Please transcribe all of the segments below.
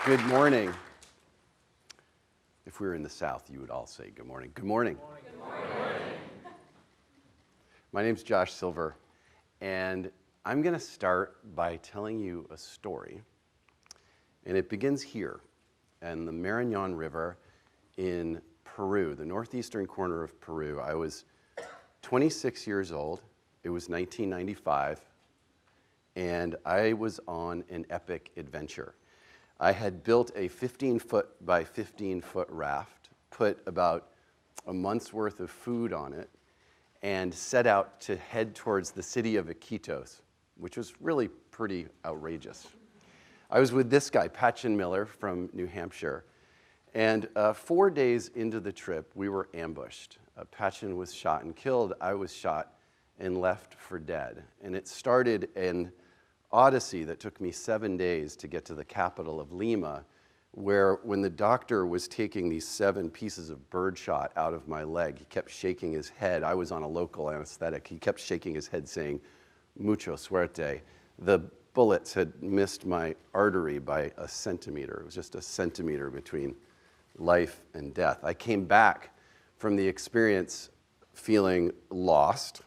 Good morning. If we were in the South, you would all say good morning. Good morning. Good morning. My name's Josh Silver, and I'm going to start by telling you a story. And it begins here, in the Marañón River in Peru, the northeastern corner of Peru. I was 26 years old. It was 1995, and I was on an epic adventure. I had built a 15-foot by 15-foot raft, put about a month's worth of food on it, and set out to head towards the city of Iquitos, which was really pretty outrageous. I was with this guy, Patchen Miller from New Hampshire, and 4 days into the trip, we were ambushed. Patchen was shot and killed. I was shot and left for dead. And it started an odyssey that took me 7 days to get to the capital of Lima, where when the doctor was taking these 7 pieces of birdshot out of my leg, he kept shaking his head. I was on a local anesthetic. He kept shaking his head saying, "Mucho suerte." The bullets had missed my artery by a centimeter. It was just a centimeter between life and death. I came back from the experience feeling lost.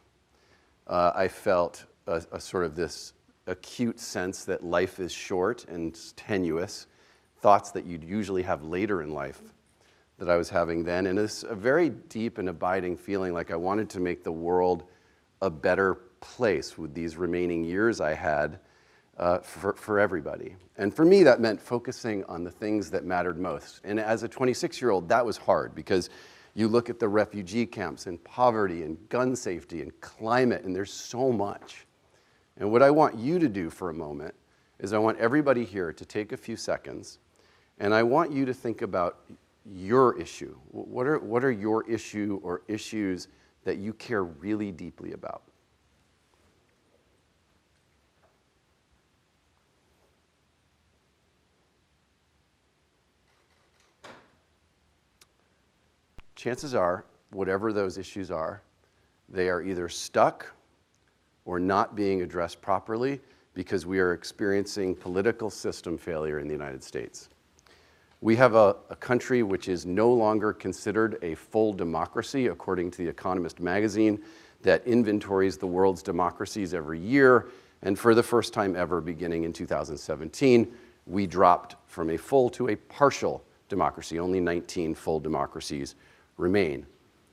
I felt a sort of this acute sense that life is short and tenuous, thoughts that you'd usually have later in life that I was having then, and it's a very deep and abiding feeling like I wanted to make the world a better place with these remaining years I had for everybody. And for me, that meant focusing on the things that mattered most. And as a 26-year-old, that was hard because you look at the refugee camps and poverty and gun safety and climate, and there's so much. And what I want you to do for a moment is I want everybody here to take a few seconds, and I want you to think about your issue. What are your issue or issues that you care really deeply about? Chances are, whatever those issues are, they are either stuck or not being addressed properly because we are experiencing political system failure in the United States. We have a country which is no longer considered a full democracy, according to The Economist magazine, that inventories the world's democracies every year. And for the first time ever, beginning in 2017, we dropped from a full to a partial democracy. Only 19 full democracies remain.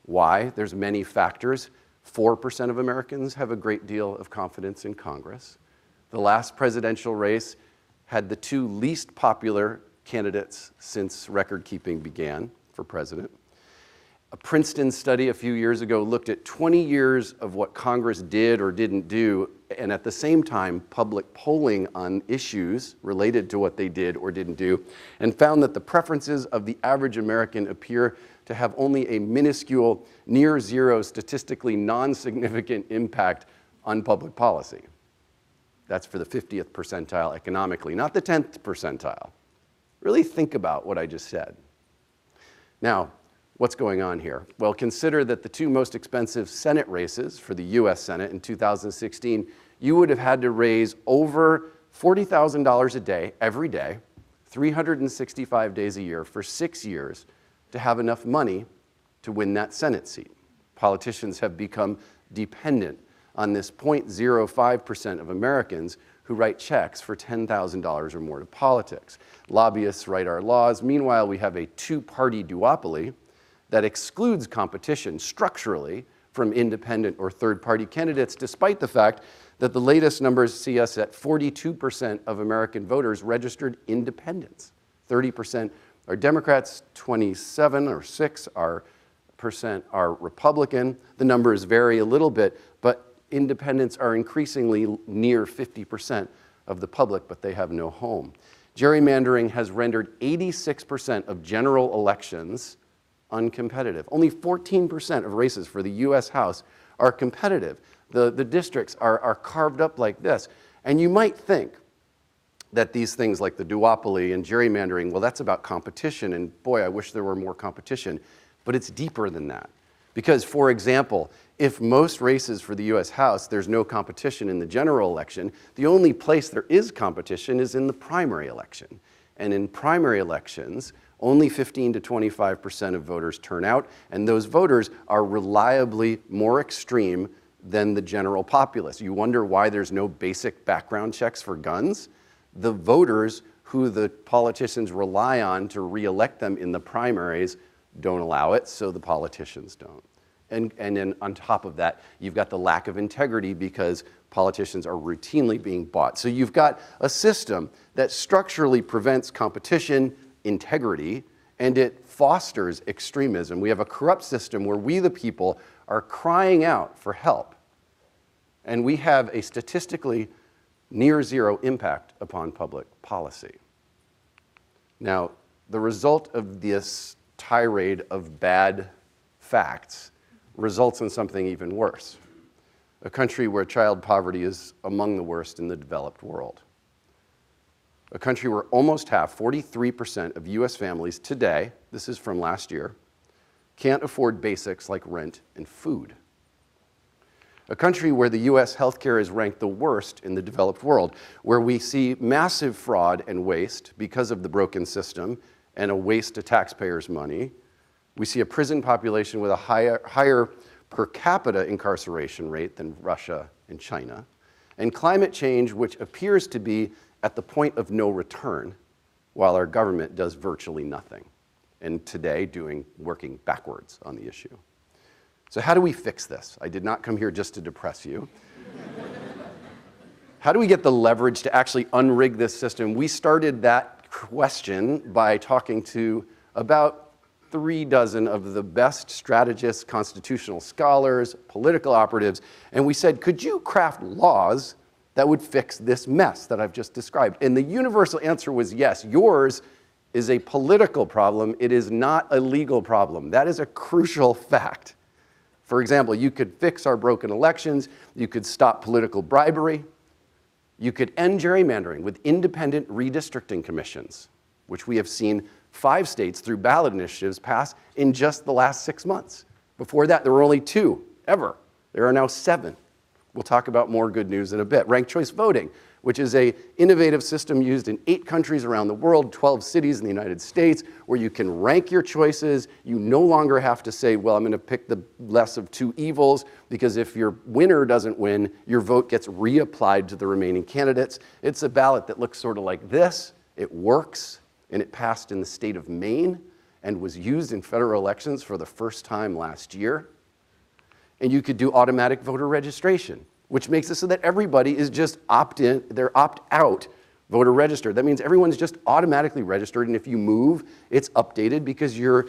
Why? There's many factors. 4% of Americans have a great deal of confidence in Congress. The last presidential race had the 2 least popular candidates since record-keeping began for president. A Princeton study a few years ago looked at 20 years of what Congress did or didn't do, and at the same time, public polling on issues related to what they did or didn't do, and found that the preferences of the average American appear to have only a minuscule, near zero, statistically non-significant impact on public policy. That's for the 50th percentile economically, not the 10th percentile. Really think about what I just said. Now, what's going on here? Well, consider that the 2 most expensive Senate races for the US Senate in 2016, you would have had to raise over $40,000 a day, every day, 365 days a year for 6 years to have enough money to win that Senate seat. Politicians have become dependent on this 0.05% of Americans who write checks for $10,000 or more to politics. Lobbyists write our laws. Meanwhile, we have a 2-party duopoly that excludes competition structurally from independent or third-party candidates, despite the fact that the latest numbers see us at 42% of American voters registered independents. 30% are Democrats, 27 or 6% are Republican. The numbers vary a little bit, but independents are increasingly near 50% of the public, but they have no home. Gerrymandering has rendered 86% of general elections uncompetitive. Only 14% of races for the US House are competitive. The districts are carved up like this. And you might think that these things like the duopoly and gerrymandering, well, that's about competition, and boy, I wish there were more competition. But it's deeper than that. Because, for example, if most races for the US House, there's no competition in the general election, the only place there is competition is in the primary election. And in primary elections, only 15 to 25% of voters turn out, and those voters are reliably more extreme than the general populace. You wonder why there's no basic background checks for guns? The voters who the politicians rely on to re-elect them in the primaries don't allow it, so the politicians don't. And then on top of that, you've got the lack of integrity because politicians are routinely being bought. So you've got a system that structurally prevents competition, integrity, and it fosters extremism. We have a corrupt system where we, the people, are crying out for help. And we have a statistically near zero impact upon public policy. Now, the result of this tirade of bad facts results in something even worse. A country where child poverty is among the worst in the developed world. A country where almost half, 43% of US families today, this is from last year, can't afford basics like rent and food. A country where the US healthcare is ranked the worst in the developed world, where we see massive fraud and waste because of the broken system and a waste of taxpayers' money. We see a prison population with a higher per capita incarceration rate than Russia and China, and climate change, which appears to be at the point of no return, while our government does virtually nothing, and today working backwards on the issue. So how do we fix this? I did not come here just to depress you. How do we get the leverage to actually unrig this system? We started that question by talking to about 36 of the best strategists, constitutional scholars, political operatives, and we said, could you craft laws that would fix this mess that I've just described? And the universal answer was yes. Yours is a political problem. It is not a legal problem. That is a crucial fact. For example, you could fix our broken elections. You could stop political bribery. You could end gerrymandering with independent redistricting commissions, which we have seen 5 states through ballot initiatives pass in just the last 6 months. Before that, there were only 2 ever. There are now 7. We'll talk about more good news in a bit. Ranked choice voting, which is an innovative system used in 8 countries around the world, 12 cities in the United States, where you can rank your choices. You no longer have to say, well, I'm going to pick the less of 2 evils, because if your winner doesn't win, your vote gets reapplied to the remaining candidates. It's a ballot that looks sort of like this. It works. And it passed in the state of Maine and was used in federal elections for the first time last year. And you could do automatic voter registration, which makes it so that everybody is just opt-in, they're opt-out voter registered. That means everyone's just automatically registered, and if you move, it's updated because you're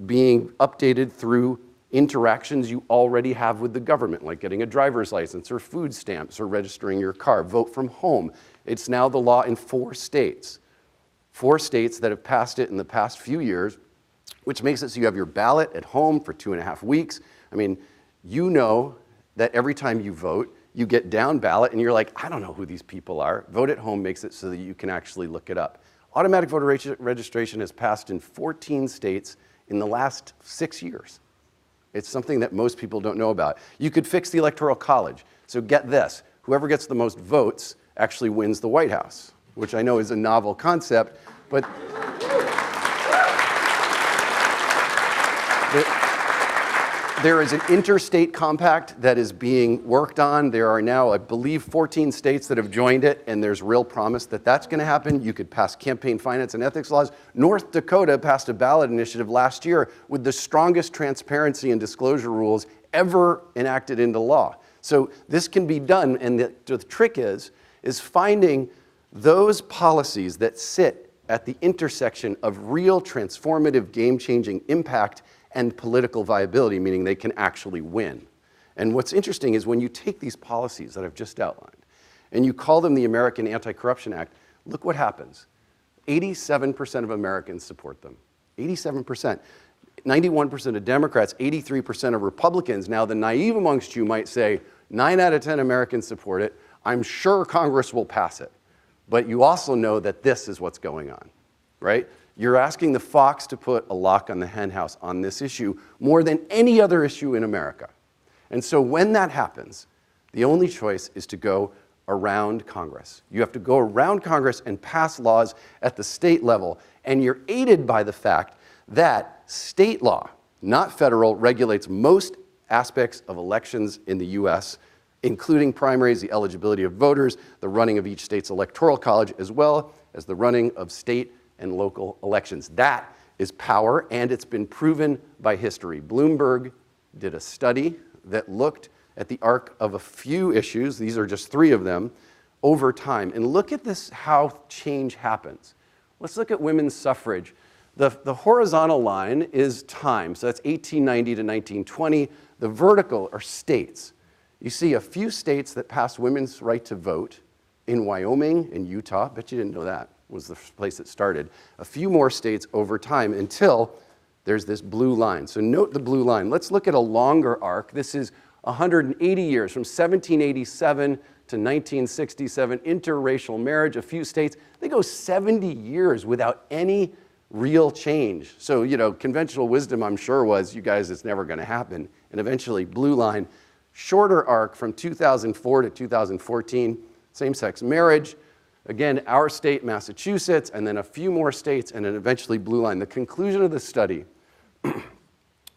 being updated through interactions you already have with the government, like getting a driver's license or food stamps or registering your car. Vote from home. It's now the law in 4 states. 4 states that have passed it in the past few years, which makes it so you have your ballot at home for 2.5 weeks. I mean, you know that every time you vote, you get down ballot and you're like, I don't know who these people are. Vote at home makes it so that you can actually look it up. Automatic voter registration has passed in 14 states in the last 6 years. It's something that most people don't know about. You could fix the Electoral College. So get this, whoever gets the most votes actually wins the White House, which I know is a novel concept, but there is an interstate compact that is being worked on. There are now, I believe, 14 states that have joined it, and there's real promise that that's going to happen. You could pass campaign finance and ethics laws. North Dakota passed a ballot initiative last year with the strongest transparency and disclosure rules ever enacted into law. So this can be done, and the trick is finding those policies that sit at the intersection of real transformative, game-changing impact and political viability, meaning they can actually win. And what's interesting is when you take these policies that I've just outlined and you call them the American Anti-Corruption Act, look what happens. 87% of Americans support them. 87%. 91% of Democrats, 83% of Republicans. Now, the naive amongst you might say, 9 out of 10 Americans support it. I'm sure Congress will pass it. But you also know that this is what's going on, right? You're asking the fox to put a lock on the henhouse on this issue more than any other issue in America. And so when that happens, the only choice is to go around Congress. You have to go around Congress and pass laws at the state level. And you're aided by the fact that state law, not federal, regulates most aspects of elections in the US, including primaries, the eligibility of voters, the running of each state's electoral college, as well as the running of state and local elections. That is power, and it's been proven by history. Bloomberg did a study that looked at the arc of a few issues, these are just 3 of them, over time. And look at this, how change happens. Let's look at women's suffrage. The horizontal line is time, so that's 1890 to 1920. The vertical are states. You see a few states that passed women's right to vote in Wyoming and Utah. Bet you didn't know that was the place it started. A few more states over time until there's this blue line. So note the blue line. Let's look at a longer arc. This is 180 years, from 1787 to 1967, interracial marriage, a few states. They go 70 years without any real change. So, conventional wisdom, I'm sure, was, you guys, it's never going to happen. And eventually, blue line, shorter arc from 2004 to 2014, same-sex marriage. Again, our state, Massachusetts, and then a few more states, and then eventually blue line. The conclusion of the study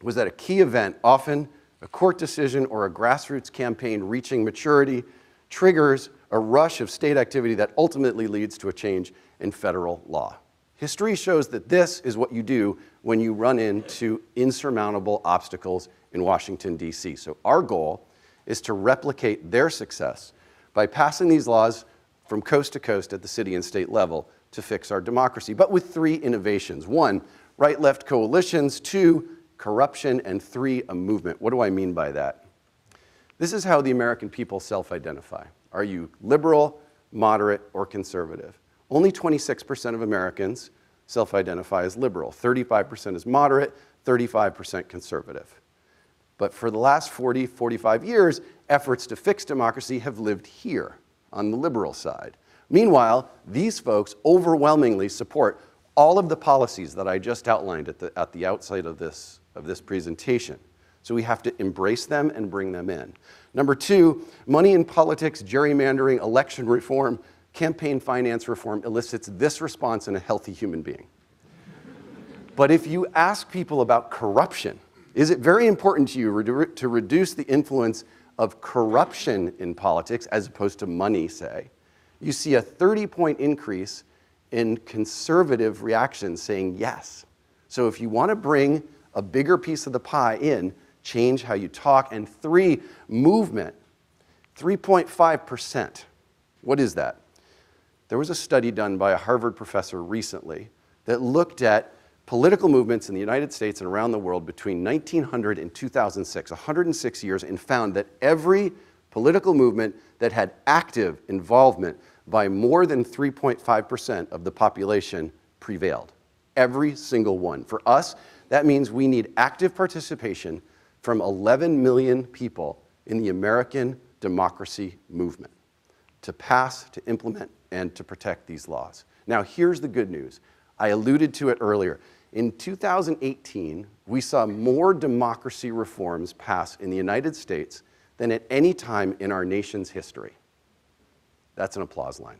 was that a key event, often a court decision or a grassroots campaign reaching maturity, triggers a rush of state activity that ultimately leads to a change in federal law. History shows that this is what you do when you run into insurmountable obstacles in Washington, D.C. So our goal is to replicate their success by passing these laws from coast to coast at the city and state level to fix our democracy, but with 3 innovations. 1, right-left coalitions. 2, corruption. And 3, a movement. What do I mean by that? This is how the American people self-identify. Are you liberal, moderate, or conservative? Only 26% of Americans self-identify as liberal. 35% is moderate, 35% conservative. But for the last 40, 45 years, efforts to fix democracy have lived here on the liberal side. Meanwhile, these folks overwhelmingly support all of the policies that I just outlined at the outset of this presentation. So we have to embrace them and bring them in. Number 2, money in politics, gerrymandering, election reform, campaign finance reform elicits this response in a healthy human being. But if you ask people about corruption, is it very important to you to reduce the influence of corruption in politics as opposed to money, say? You see a 30-point increase in conservative reactions saying yes. So if you want to bring a bigger piece of the pie in, change how you talk. And 3, movement, 3.5%. What is that? There was a study done by a Harvard professor recently that looked at political movements in the United States and around the world between 1900 and 2006, 106 years, and found that every political movement that had active involvement by more than 3.5% of the population prevailed. Every single one. For us, that means we need active participation from 11 million people in the American democracy movement to pass, to implement, and to protect these laws. Now, here's the good news. I alluded to it earlier. In 2018, we saw more democracy reforms pass in the United States than at any time in our nation's history. That's an applause line.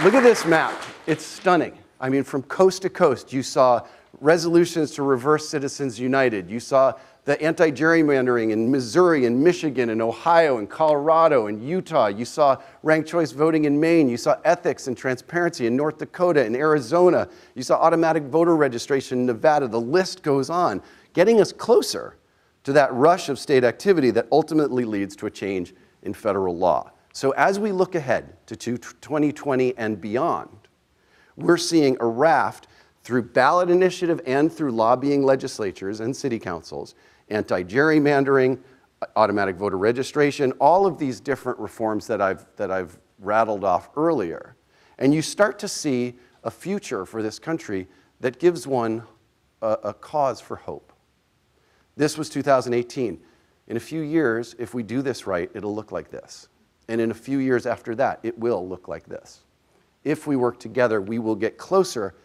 Look at this map. It's stunning. I mean, from coast to coast, you saw resolutions to reverse Citizens United. You saw the anti-gerrymandering in Missouri and Michigan and Ohio and Colorado and Utah. You saw ranked choice voting in Maine. You saw ethics and transparency in North Dakota and Arizona. You saw automatic voter registration in Nevada. The list goes on, getting us closer to that rush of state activity that ultimately leads to a change in federal law. So as we look ahead to 2020 and beyond, we're seeing a raft through ballot initiative and through lobbying legislatures and city councils, anti-gerrymandering, automatic voter registration, all of these different reforms that I've rattled off earlier. And you start to see a future for this country that gives one a cause for hope. This was 2018. In a few years, if we do this right, it'll look like this. And in a few years after that, it will look like this. If we work together, we will get closer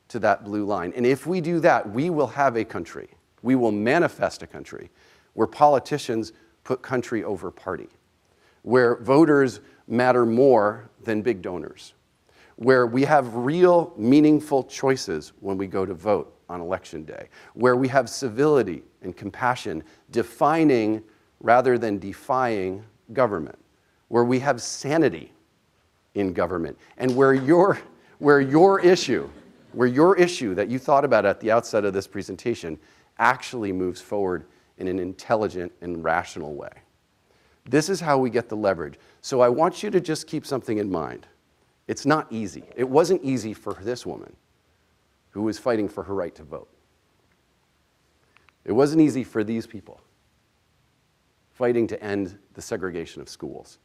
to that blue line. And if we do that, we will have a country. We will manifest a country where politicians put country over party, where voters matter more than big donors, where we have real, meaningful choices when we go to vote on election day, where we have civility and compassion defining rather than defying government, where we have sanity in government, and where your issue that you thought about at the outset of this presentation actually moves forward in an intelligent and rational way. This is how we get the leverage. So I want you to just keep something in mind. It's not easy. It wasn't easy for this woman who was fighting for her right to vote. It wasn't easy for these people fighting to end the segregation of schools.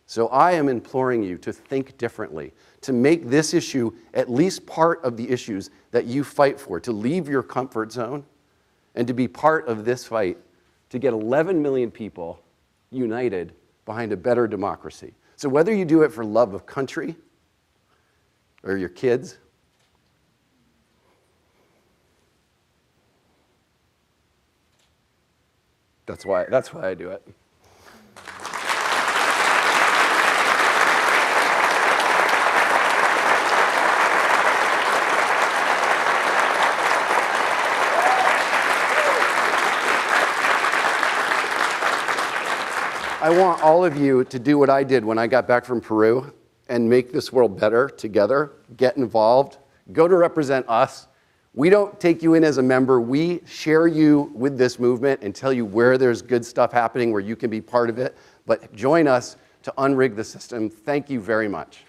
So I am imploring you to think differently, to make this issue at least part of the issues that you fight for, to leave your comfort zone and to be part of this fight to get 11 million people united behind a better democracy. So whether you do it for love of country or your kids, that's why I do it. I want all of you to do what I did when I got back from Peru and make this world better together. Get involved. Go to represent us. We don't take you in as a member. We share you with this movement and tell you where there's good stuff happening, where you can be part of it. But join us to unrig the system. Thank you very much.